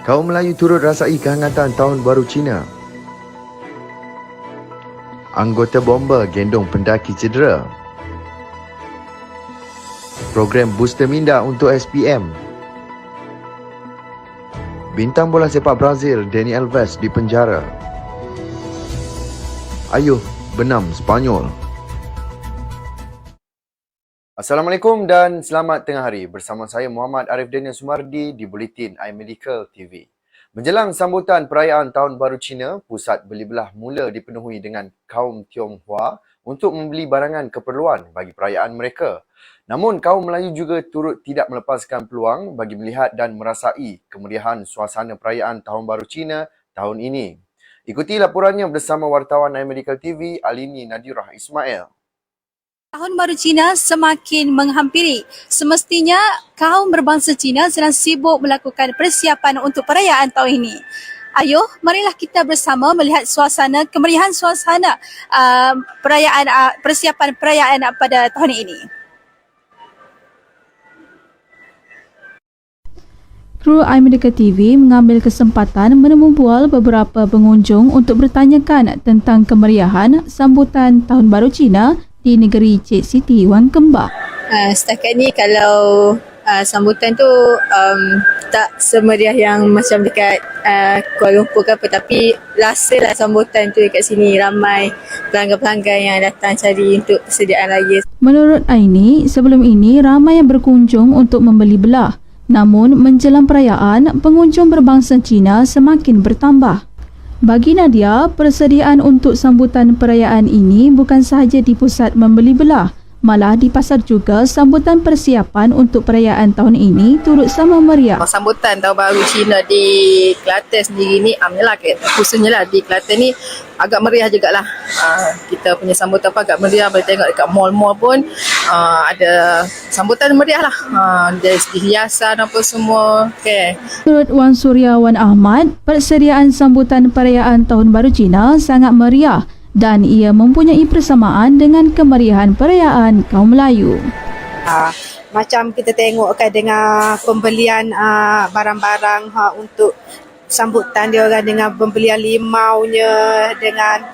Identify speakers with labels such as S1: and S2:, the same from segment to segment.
S1: Kaum Melayu turut rasai kehangatan Tahun Baru Cina. Anggota bomba gendong pendaki cedera. Program booster minda untuk SPM. Bintang bola sepak Brazil Dani Alves dipenjara. Ayuh benam Spanyol. Assalamualaikum dan selamat tengah hari. Bersama saya Muhammad Arif Daniel Sumardi di Buletin iMedical TV. Menjelang sambutan perayaan Tahun Baru Cina, pusat beli belah mula dipenuhi dengan kaum Tionghoa untuk membeli barangan keperluan bagi perayaan mereka. Namun kaum Melayu juga turut tidak melepaskan peluang bagi melihat dan merasai kemeriahan suasana perayaan Tahun Baru Cina tahun ini. Ikuti laporannya bersama wartawan iMedical TV Alini Nadirah Ismail.
S2: Tahun Baru Cina semakin menghampiri. Semestinya kaum berbangsa Cina sedang sibuk melakukan persiapan untuk perayaan tahun ini. Ayuh, marilah kita bersama melihat kemeriahan suasana persiapan perayaan pada tahun ini.
S3: Kru iMedical TV mengambil kesempatan menemu bual beberapa pengunjung untuk bertanyakan tentang kemeriahan sambutan Tahun Baru Cina di negeri Cik Siti Wan Kembah.
S2: Setakat ni kalau sambutan tu tak semeriah yang macam dekat Kuala Lumpur ke apa, tapi rasalah sambutan tu dekat sini ramai pelanggan-pelanggan yang datang cari untuk persediaan raya.
S3: Menurut Aini, sebelum ini ramai yang berkunjung untuk membeli belah. Namun menjelang perayaan, pengunjung berbangsa Cina semakin bertambah. Bagi Nadia, persediaan untuk sambutan perayaan ini bukan sahaja di pusat membeli belah, malah di pasar juga sambutan persiapan untuk perayaan tahun ini turut sama meriah.
S4: Sambutan Tahun Baru Cina di Kelantan sendiri ni, khususnya lah di Kelantan ni agak meriah jugalah. Kita punya sambutan agak meriah, boleh tengok dekat mall-mall pun ada sambutan meriah lah. Dari segi hiasan apa semua. Okay.
S3: Menurut Wan Suryawan Ahmad, persediaan sambutan perayaan Tahun Baru Cina sangat meriah dan ia mempunyai persamaan dengan kemeriahan perayaan kaum Melayu.
S4: Macam kita tengok kan dengan pembelian barang-barang untuk sambutan dia orang, dengan pembelian limaunya, dengan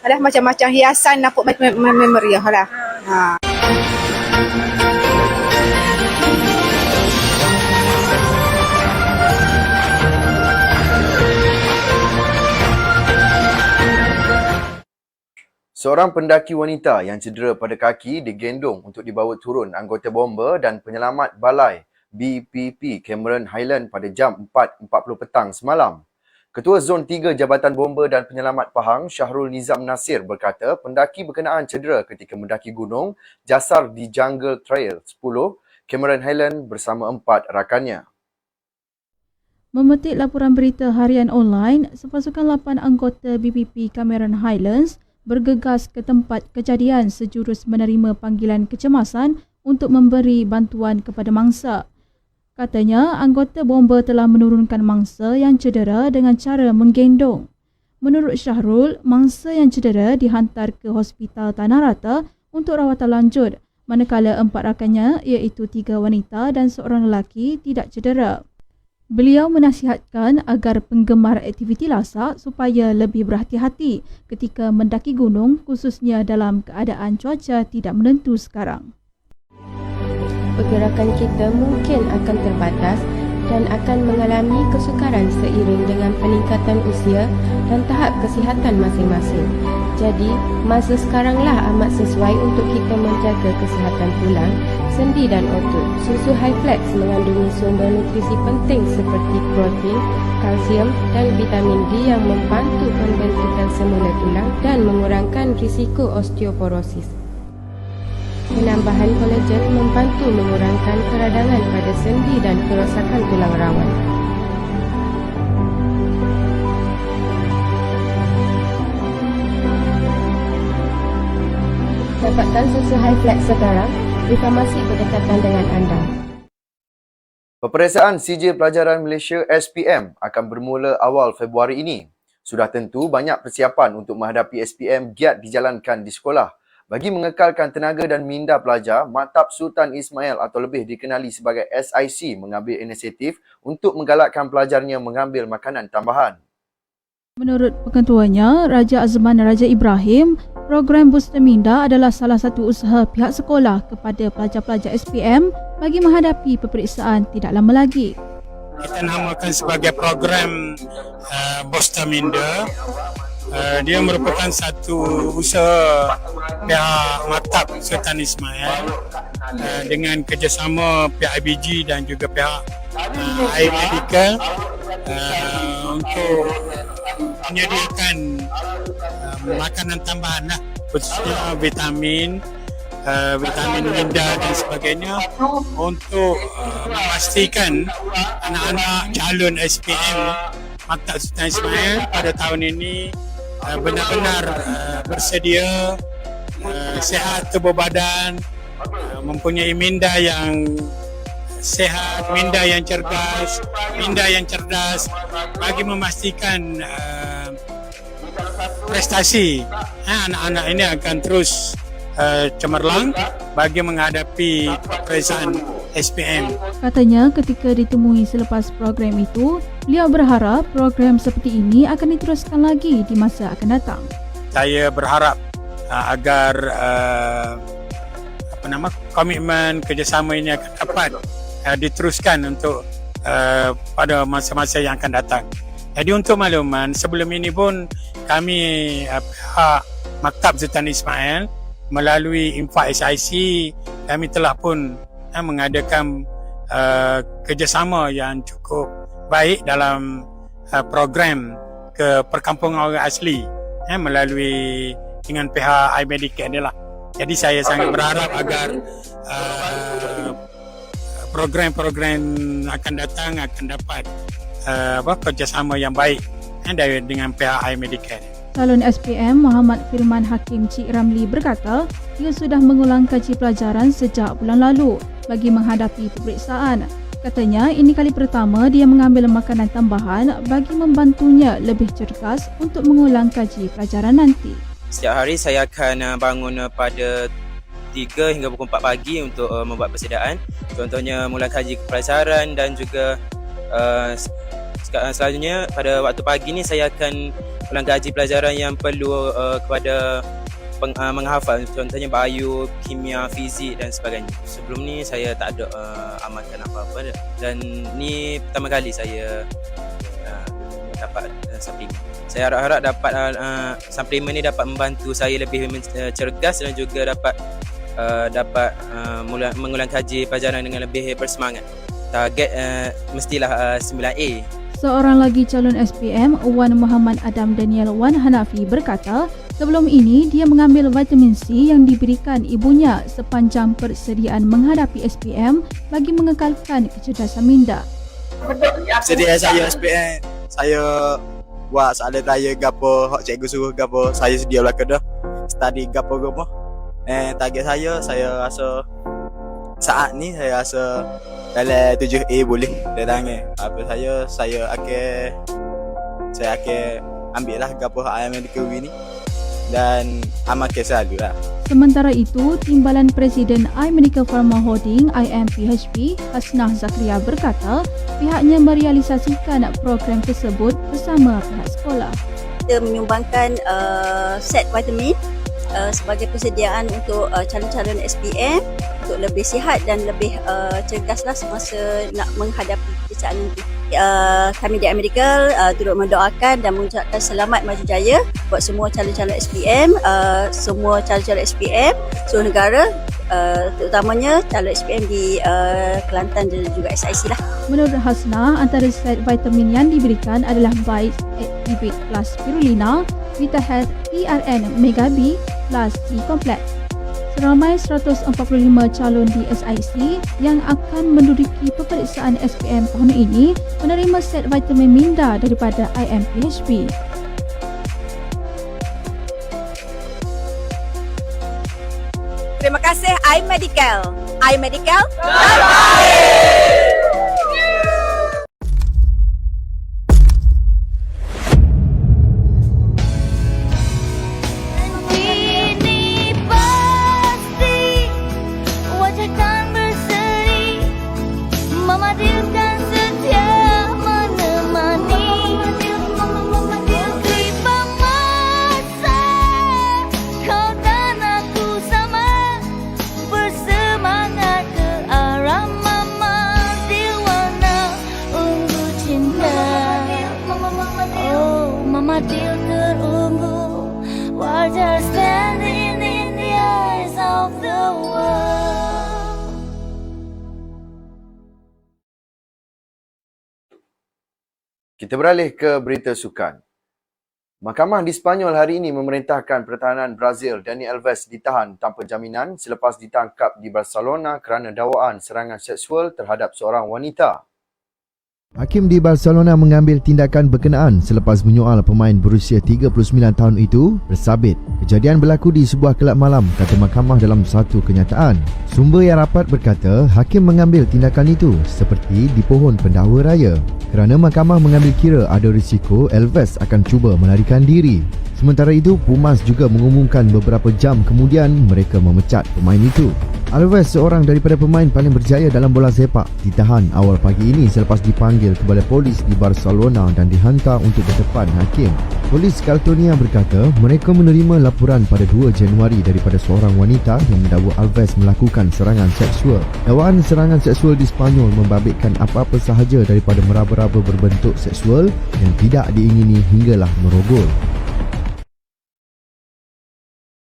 S4: ada macam-macam hiasan, nampak memang meriah lah.
S1: Seorang pendaki wanita yang cedera pada kaki digendong untuk dibawa turun anggota bomba dan penyelamat balai BPP Cameron Highland pada jam 4.40 petang semalam. Ketua Zon 3 Jabatan Bomba dan Penyelamat Pahang, Syahrul Nizam Nasir berkata pendaki berkenaan cedera ketika mendaki gunung Jasar di Jungle Trail 10 Cameron Highland bersama 4 rakannya.
S3: Memetik laporan berita harian online, sepasukan 8 anggota BPP Cameron Highlands bergegas ke tempat kejadian sejurus menerima panggilan kecemasan untuk memberi bantuan kepada mangsa. Katanya, anggota bomba telah menurunkan mangsa yang cedera dengan cara menggendong. Menurut Syahrul, mangsa yang cedera dihantar ke Hospital Tanah Rata untuk rawatan lanjut, manakala 4 rakannya iaitu 3 wanita dan seorang lelaki tidak cedera. Beliau menasihatkan agar penggemar aktiviti lasak supaya lebih berhati-hati ketika mendaki gunung, khususnya dalam keadaan cuaca tidak menentu sekarang.
S5: Pergerakan kita mungkin akan terbatas dan akan mengalami kesukaran seiring dengan peningkatan usia dan tahap kesihatan masing-masing. Jadi, masa sekaranglah amat sesuai untuk kita menjaga kesihatan tulang, sendi dan otot. Susu Highflex mengandungi sumber nutrisi penting seperti protein, kalsium dan vitamin D yang membantu pembentukan semula tulang dan mengurangkan risiko osteoporosis. Penambahan kolagen membantu mengurangkan keradangan pada sendi dan kerosakan tulang rawan. Dapatkan susu Highflex sekarang di farmasi berdekatan dengan anda.
S1: Peperiksaan sijil pelajaran Malaysia SPM akan bermula awal Februari ini. Sudah tentu banyak persiapan untuk menghadapi SPM giat dijalankan di sekolah. Bagi mengekalkan tenaga dan minda pelajar, Maktab Sultan Ismail atau lebih dikenali sebagai SIC mengambil inisiatif untuk menggalakkan pelajarnya mengambil makanan tambahan.
S3: Menurut pengetuanya, Raja Azman Raja Ibrahim, program Booster Minda adalah salah satu usaha pihak sekolah kepada pelajar-pelajar SPM bagi menghadapi peperiksaan tidak lama lagi.
S6: Kita namakan sebagai program Booster Minda. Dia merupakan satu usaha pihak Maktab Sultan Ismail dengan kerjasama pihak IBG dan juga pihak iMedical untuk menyediakan makanan tambahan lah, khususnya vitamin minda dan sebagainya untuk memastikan anak-anak calon SPM Maktab Sultan Ismail pada tahun ini benar-benar bersedia, sihat tubuh badan, mempunyai minda yang sihat, minda yang cerdas bagi memastikan prestasi anak-anak ini akan terus cemerlang bagi menghadapi peperiksaan SPM.
S3: Katanya ketika ditemui selepas program itu, beliau berharap program seperti ini akan diteruskan lagi di masa akan datang.
S6: Saya berharap agar komitmen kerjasama ini akan dapat diteruskan untuk pada masa-masa yang akan datang. Jadi untuk makluman, sebelum ini pun kami pihak Maktab Sultan Ismail melalui infak SIC, kami telah pun mengadakan kerjasama yang cukup baik dalam program ke perkampungan orang asli melalui dengan pihak iMedical ni lah. Jadi saya sangat berharap agar program-program akan datang akan dapat kerjasama yang baik dengan pihak iMedical.
S3: Calon SPM Muhammad Firman Hakim Cik Ramli berkata, ia sudah mengulang kaji pelajaran sejak bulan lalu bagi menghadapi peperiksaan. Katanya ini kali pertama dia mengambil makanan tambahan bagi membantunya lebih cergas untuk mengulang kaji pelajaran nanti.
S7: Setiap hari saya akan bangun pada 3 hingga pukul 4 pagi untuk membuat persediaan. Contohnya mula kaji pelajaran dan juga selanjutnya pada waktu pagi ni saya akan ulang kaji pelajaran yang perlu kepada menghafal, contohnya bio, kimia, fizik dan sebagainya. Sebelum ni saya tak ada amalkan apa-apa dan ni pertama kali saya dapat suplemen. Saya harap-harap dapat suplemen ni dapat membantu saya lebih cergas dan juga dapat mengulang kaji pelajaran dengan lebih bersemangat. Target mestilah 9A.
S3: Seorang lagi calon SPM, Wan Muhammad Adam Daniel Wan Hanafi berkata, sebelum ini dia mengambil vitamin C yang diberikan ibunya sepanjang persediaan menghadapi SPM bagi mengekalkan kecerdasan minda.
S8: Sedia saya SPM, saya buat soalan raya gapo, hak cikgu suruh gapo, saya sedia lah kedah. Study gapo. Target saya rasa saat ni saya rasa dalam 7A boleh datangnya. Apa saya akan ambil lah gapo iMedical ni dan amalkan selalu lah.
S3: Sementara itu, Timbalan Presiden iMedical Pharma Holding IMPHP Hasnah Zakaria berkata, pihaknya merealisasikan program tersebut bersama pihak sekolah.
S9: Kita menyumbangkan set vitamin sebagai persediaan untuk calon-calon SPM untuk lebih sihat dan lebih cergaslah semasa nak menghadapi peperiksaan nanti. Kami di iMedical turut mendoakan dan mengucapkan selamat maju jaya buat semua calon-calon SPM, semua calon-calon SPM seluruh negara, terutamanya calon SPM di Kelantan dan juga SIC lah.
S3: Menurut Hasnah, antara set vitamin yang diberikan adalah Bites Activate Plus Spirulina, VitaHealth PRN Mega B plus C Complex. Seramai 145 calon di SIC yang akan menduduki peperiksaan SPM tahun ini menerima set vitamin minda daripada IMPHP.
S9: Terima kasih iMedical. iMedical
S10: Ini Mama Dil kan setia menemani Tiba masa kau dan aku sama bersemangat ke arah Mama Dil warna ungu cinta. Oh, Mama Dil terunggu, wajar standing in the eyes of the world.
S1: Kita beralih ke berita sukan. Mahkamah di Sepanyol hari ini memerintahkan pertahanan Brazil Dani Alves ditahan tanpa jaminan selepas ditangkap di Barcelona kerana dakwaan serangan seksual terhadap seorang wanita. Hakim di Barcelona mengambil tindakan berkenaan selepas menyoal pemain berusia 39 tahun itu bersabit. Kejadian berlaku di sebuah kelab malam, kata mahkamah dalam satu kenyataan. Sumber yang rapat berkata hakim mengambil tindakan itu seperti di pohon pendakwa raya kerana mahkamah mengambil kira ada risiko Alves akan cuba melarikan diri. Sementara itu, Pumas juga mengumumkan beberapa jam kemudian mereka memecat pemain itu. Alves, seorang daripada pemain paling berjaya dalam bola sepak, ditahan awal pagi ini selepas dipanggil kepada polis di Barcelona dan dihantar untuk berdepan hakim. Polis Catalonia berkata mereka menerima laporan pada 2 Januari daripada seorang wanita yang mendakwa Alves melakukan serangan seksual. Dakwaan serangan seksual di Sepanyol membabitkan apa-apa sahaja daripada meraba-raba berbentuk seksual yang tidak diingini hinggalah merogol.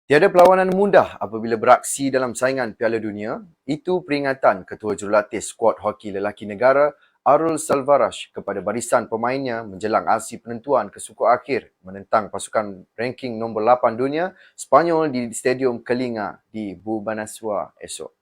S1: Tiada perlawanan mudah apabila beraksi dalam saingan Piala Dunia. Itu peringatan Ketua Jurulatih skuad hoki lelaki negara Arul Salvaraj kepada barisan pemainnya menjelang aksi penentuan kesuku akhir menentang pasukan ranking nombor 8 dunia Sepanyol di Stadium Kalinga di Bubanaswa esok.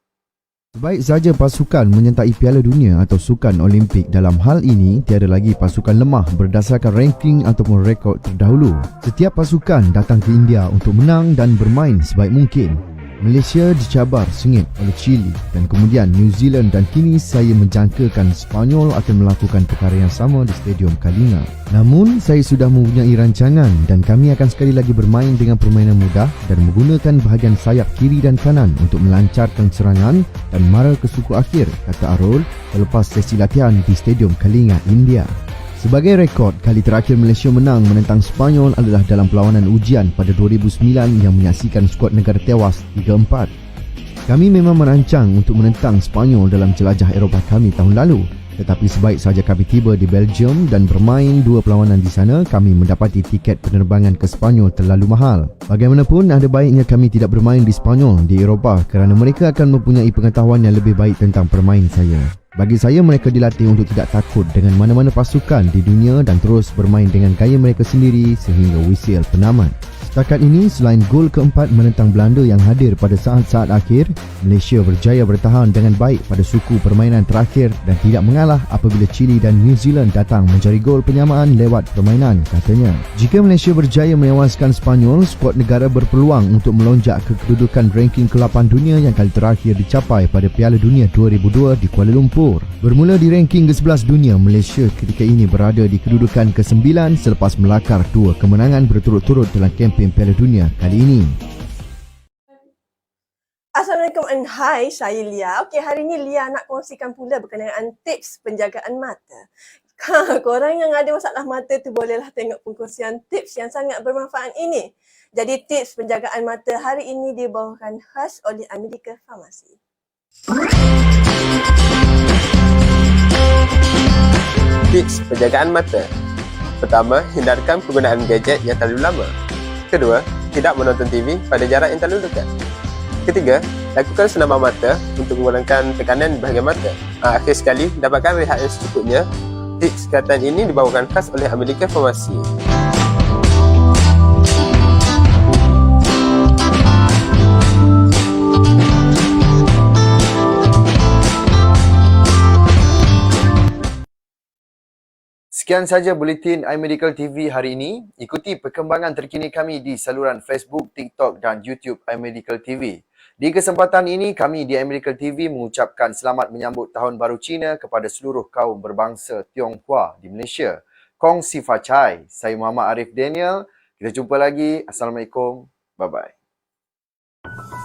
S1: Sebaik saja pasukan menyertai Piala Dunia atau Sukan Olimpik, dalam hal ini tiada lagi pasukan lemah berdasarkan ranking ataupun rekod terdahulu. Setiap pasukan datang ke India untuk menang dan bermain sebaik mungkin. Malaysia dicabar sengit oleh Chile dan kemudian New Zealand dan kini saya menjangkakan Sepanyol akan melakukan perkara yang sama di Stadium Kalinga. Namun, saya sudah mempunyai rancangan dan kami akan sekali lagi bermain dengan permainan mudah dan menggunakan bahagian sayap kiri dan kanan untuk melancarkan serangan dan mara ke suku akhir, kata Arul selepas sesi latihan di Stadium Kalinga, India. Sebagai rekod, kali terakhir Malaysia menang menentang Sepanyol adalah dalam perlawanan ujian pada 2009 yang menyaksikan skuad negara tewas 3-4. Kami memang merancang untuk menentang Sepanyol dalam jelajah Eropah kami tahun lalu. Tetapi sebaik saja kami tiba di Belgium dan bermain 2 perlawanan di sana, kami mendapati tiket penerbangan ke Sepanyol terlalu mahal. Bagaimanapun, ada baiknya kami tidak bermain di Sepanyol di Eropah kerana mereka akan mempunyai pengetahuan yang lebih baik tentang permain saya. Bagi saya, mereka dilatih untuk tidak takut dengan mana-mana pasukan di dunia dan terus bermain dengan gaya mereka sendiri sehingga wisil penamat. Setakat ini, selain gol keempat menentang Belanda yang hadir pada saat-saat akhir, Malaysia berjaya bertahan dengan baik pada suku permainan terakhir dan tidak mengalah apabila Chile dan New Zealand datang mencari gol penyamaan lewat permainan, katanya. Jika Malaysia berjaya menewaskan Sepanyol, skuad negara berpeluang untuk melonjak ke kedudukan ranking ke-8 dunia yang kali terakhir dicapai pada Piala Dunia 2002 di Kuala Lumpur. Bermula di ranking ke-11 dunia, Malaysia ketika ini berada di kedudukan ke-9 selepas melakar 2 kemenangan berturut-turut dalam kempen Piala Dunia kali ini.
S11: Assalamualaikum and hai, saya Lia. Okey, hari ni Lia nak kongsikan pula berkenaan tips penjagaan mata. Korang yang ada masalah mata tu bolehlah tengok pengkongsian tips yang sangat bermanfaat ini. Jadi tips penjagaan mata hari ini dibawakan khas oleh America Pharmacy.
S12: Tips penjagaan mata. Pertama, hindarkan penggunaan gadget yang terlalu lama. Kedua, tidak menonton TV pada jarak yang terlalu dekat. Ketiga, lakukan senaman mata untuk mengurangkan tekanan di bahagian mata. Akhir sekali, dapatkan rehat yang secukupnya. Tips kesihatan ini dibawakan khas oleh America Pharmacy.
S1: Sekian saja buletin iMedical TV hari ini. Ikuti perkembangan terkini kami di saluran Facebook, TikTok dan YouTube iMedical TV. Di kesempatan ini, kami di iMedical TV mengucapkan selamat menyambut Tahun Baru Cina kepada seluruh kaum berbangsa Tionghoa di Malaysia. Kong Si Fa Chai. Saya Muhammad Arif Daniel. Kita jumpa lagi. Assalamualaikum. Bye-bye.